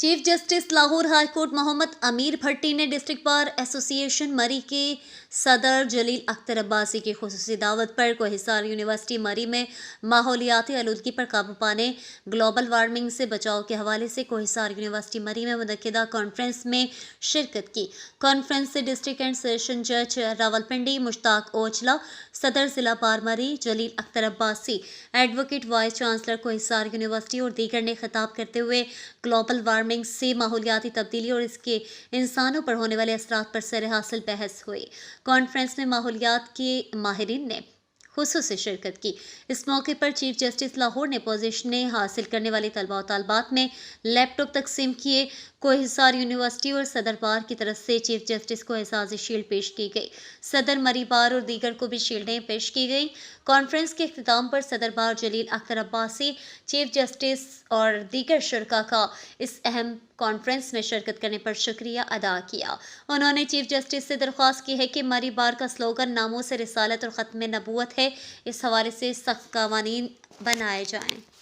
Chief justice Lahore high court Muhammad Amir Bhatti نے district بار ایسوسی ایشن مری کے صدر جلیل اختر عباسی کی خصوصی دعوت پر کوہسار یونیورسٹی مری میں ماحولیاتی آلودگی پر قابو پانے، گلوبل وارمنگ سے بچاؤ کے حوالے سے کوہسار یونیورسٹی مری میں منعقدہ کانفرنس میں شرکت کی۔ کانفرنس سے ڈسٹرکٹ اینڈ سیشن جج راولپنڈی مشتاق اوچھلا، صدر ضلع bar Murree Jalil Akhtar Abbasi, advocate vice chancellor Kohsar university اور دیگر نے خطاب کرتے ہوئے گلوبل وارمنگ سے ماحولیاتی تبدیلی اور اس کے انسانوں پر ہونے والے اثرات پر سر حاصل بحث ہوئی۔ کانفرنس میں ماحولیات کے ماہرین نے خصوصی شرکت کی۔ اس موقع پر چیف جسٹس لاہور نے پوزیشنیں حاصل کرنے والے طلباء و طالبات میں لیپ ٹاپ تقسیم کیے۔ کوہسار یونیورسٹی اور صدر بار کی طرف سے چیف جسٹس کو اعزازی شیلڈ پیش کی گئی۔ صدر مری بار اور دیگر کو بھی شیلڈیں پیش کی گئیں۔ کانفرنس کے اختتام پر صدر بار جلیل اختر عباسی، چیف جسٹس اور دیگر شرکاء کا اس اہم کانفرنس میں شرکت کرنے پر شکریہ ادا کیا۔ انہوں نے چیف جسٹس سے درخواست کی ہے کہ مری بار کا سلوگن ناموس رسالت اور ختم نبوت ہے، اس حوالے سے سخت قوانین بنائے جائیں۔